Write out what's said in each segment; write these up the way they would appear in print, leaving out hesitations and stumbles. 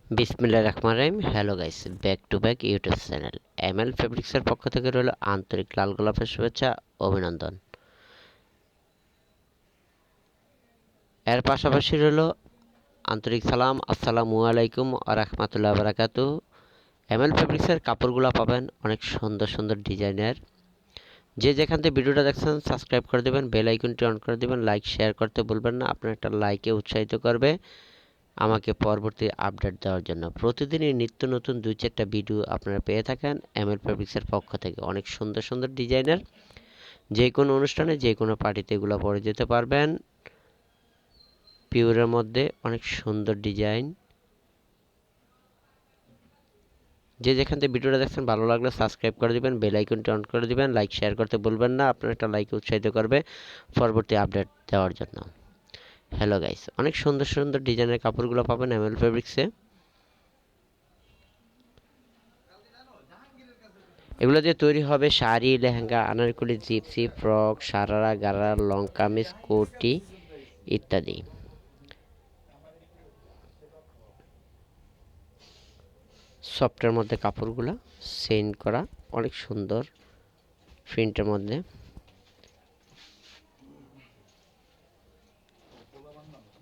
বিসমিল্লাহির রহমানির রহিম। Hello guys, back to back YouTube channel ML ফেব্রিক্সের পক্ষ থেকে রইল আন্তরিক লাল গোলাপের শুভেচ্ছা, অভিনন্দন। এর পাশাপাশি রইল আন্তরিক সালাম, আসসালামু আলাইকুম ওয়া রাহমাতুল্লাহি ওয়া বারাকাতুহু। এমএল ফেব্রিক্সের কাপড়গুলো পাবেন অনেক সুন্দর সুন্দর ডিজাইনের। যে যেখান থেকে ভিডিওটা দেখছেন সাবস্ক্রাইব করে দেবেন, বেল আইকনটি অন করে দেবেন, লাইক শেয়ার করতে ভুলবেন না। আপনার একটা লাইকে উৎসাহিত করবে আমাকে পরবর্তী আপডেট দেওয়ার জন্য। প্রতিদিনই নিত্য নতুন 2-4টা ভিডিও আপনারা পেয়ে থাকেন এমএল ফেব্রিক্সের পক্ষ থেকে। অনেক সুন্দর সুন্দর ডিজাইনের, যে কোনো অনুষ্ঠানে যে কোনো পার্টিতে এগুলো পরে যেতে পারবেন। পিওরের মধ্যে অনেক সুন্দর ডিজাইন। যে যেখান থেকে ভিডিওটা দেখছেন ভালো লাগলে সাবস্ক্রাইব করে দিবেন, বেল আইকনটি অন করে দিবেন, লাইক শেয়ার করতে ভুলবেন না। আপনার একটা লাইকে উৎসাহিত করবে পরবর্তী আপডেট দেওয়ার জন্য। হ্যালো গাইস, অনেক সুন্দর সুন্দর ডিজাইনের কাপড়গুলো পাবেন এমএল ফেব্রিক্সে। এগুলো দিয়ে তৈরি হবে sari, lehenga, anarkali, gypsy, frock, sharara, gharara, long kameez, koti ইত্যাদি। সফটের মধ্যে কাপড়গুলো সেন্ড করা, অনেক সুন্দর প্রিন্টের মধ্যে।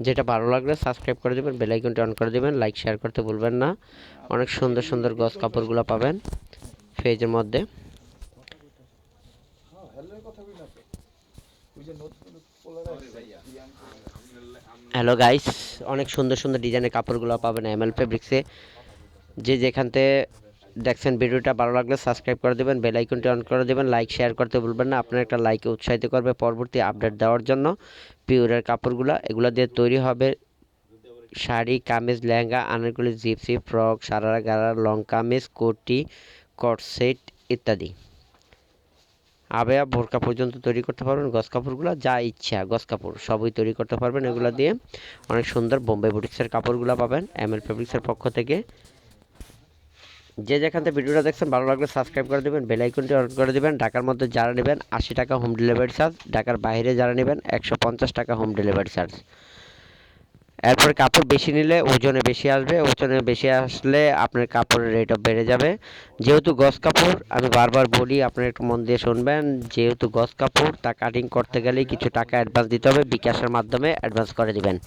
যেটা ভালো লাগলে সাবস্ক্রাইব করে দেবেন, বেল আইকনটি অন করে দেবেন, লাইক শেয়ার করতে ভুলবেন না। অনেক সুন্দর সুন্দর গস কাপড়গুলো পাবেন পেজের মধ্যে। হ্যালো গাইস, অনেক সুন্দর সুন্দর ডিজাইনের কাপড়গুলো পাবেন এমএল ফেব্রিক্সে। যে যেখান থেকে দেখছেন ভিডিওটা ভালো লাগলে সাবস্ক্রাইব করে দেবেন, বেল আইকনটি অন করে দেবেন, লাইক শেয়ার করতে ভুলবেন না। আপনার একটা লাইকে উৎসাহিত করবে পরবর্তী আপডেট দেওয়ার জন্য। পিওরের কাপড়গুলো এগুলো দিয়ে তৈরি হবে sari, kameez, lehenga, anarkali, gypsy, frock, sharara, gharara, long kameez, koti, coat set ইত্যাদি। আবেয়া, বোরকা পর্যন্ত তৈরি করতে পারবেন। গস কাপড়গুলো যা ইচ্ছা গস কাপড় সবই তৈরি করতে পারবেন এগুলো দিয়ে। অনেক সুন্দর বোম্বে বুটিক্সের কাপড়গুলো পাবেন এমএল ফেব্রিক্সের পক্ষ থেকে। যে যেখান থেকে ভিডিওটা দেখছেন ভালো লাগলে সাবস্ক্রাইব করে দেবেন, বেল আইকনটি অন করে দেবেন। ঢাকার মধ্যে যারা নেবেন 80 টাকা হোম ডেলিভারি চার্জ, ঢাকার বাইরে যারা নেবেন 150 টাকা হোম ডেলিভারি চার্জ। এরপর কাপড় বেশি নিলে ওজনে বেশি আসবে, ওজনে বেশি আসলে আপনার কাপড়ের রেটও বেড়ে যাবে। যেহেতু গস কাপড়, আমি বারবার বলি আপনারা একটু মন দিয়ে শুনবেন, যেহেতু গস কাপড় তা কাটিং করতে গেলেই কিছু টাকা অ্যাডভান্স দিতে হবে, বিকাশের মাধ্যমে অ্যাডভান্স করে দিবেন।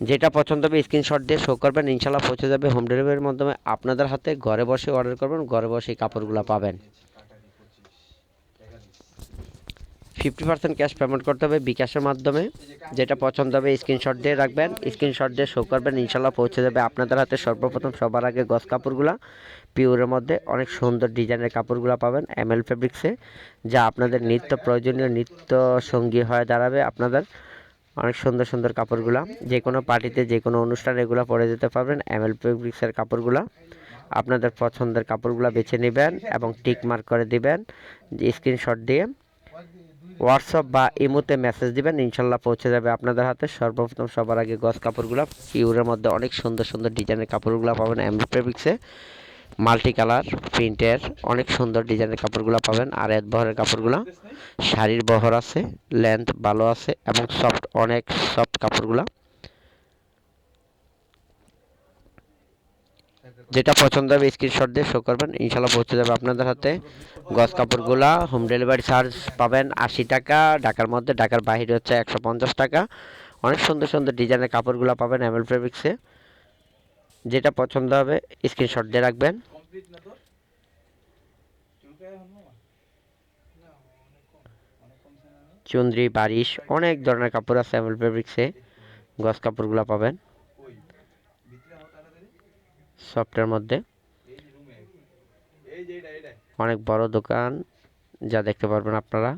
যেটা পছন্দ হবে স্ক্রিনশট দিয়ে শো করবেন, ইনশাল্লাহ পৌঁছে যাবে হোম ডেলিভারির মাধ্যমে আপনাদের হাতে। ঘরে বসে অর্ডার করবেন, ঘরে বসেই কাপড়গুলো পাবেন। 50% ক্যাশ পেমেন্ট করতে হবে বিকাশের মাধ্যমে। যেটা পছন্দ হবে স্ক্রিনশট দিয়ে রাখবেন, স্ক্রিনশট দিয়ে শো করবেন, ইনশাল্লাহ পৌঁছে যাবে আপনাদের হাতে। সর্বপ্রথম সবার আগে গস কাপড়গুলো পিওরের মধ্যে অনেক সুন্দর ডিজাইনের কাপড়গুলো পাবেন এমএল ফেব্রিক্সে, যা আপনাদের নিত্য প্রয়োজনীয় নিত্য সঙ্গী হয়ে দাঁড়াবে আপনাদের। অনেক সুন্দর সুন্দর কাপড়গুলো যে কোনো পার্টিতে যে কোনো অনুষ্ঠানে এগুলো পরে যেতে পারবেন এমএল ফেব্রিক্সের কাপড়গুলো। আপনাদের পছন্দের কাপড়গুলো বেছে নেবেন এবং টিক মার্ক করে দিবেন স্ক্রিনশট দিয়ে। হোয়াটসঅ্যাপ বা ইমোতে মেসেজ দিবেন, ইনশাল্লাহ পৌঁছে যাবে আপনাদের হাতে। সর্বপ্রথম সবার আগে গস কাপড়গুলো পিওরের মধ্যে অনেক সুন্দর সুন্দর ডিজাইনের কাপড়গুলো পাবেন এমএল ফেব্রিক্সে। মাল্টি কালার প্রিন্টের অনেক সুন্দর ডিজাইনের কাপড়গুলো পাবেন। আর এত বহরের কাপড়গুলো শাড়ির বহর আছে, লেন্থ ভালো আছে এবং সফট, অনেক সফট কাপড়গুলো। যেটা পছন্দ হবে স্ক্রিনশট দিয়ে শো করবেন, ইনশাল্লাহ পৌঁছে যাবে আপনাদের হাতে। গস কাপড়গুলা হোম ডেলিভারি চার্জ পাবেন 80 টাকা ঢাকার মধ্যে, ঢাকার বাইরে হচ্ছে 150 টাকা। অনেক সুন্দর সুন্দর ডিজাইনের কাপড়গুলো পাবেন এমএল ফেব্রিক্সে। যেটা পছন্দ হবে স্ক্রিনশট দিয়ে রাখবেন। চুন্দ্রি, বারিশ, অনেক ধরনের কাপড় আছে এমএল ফেব্রিক্সে। গস কাপড়গুলো পাবেন সফটের মধ্যে। অনেক বড় দোকান, যা দেখতে পারবেন আপনারা।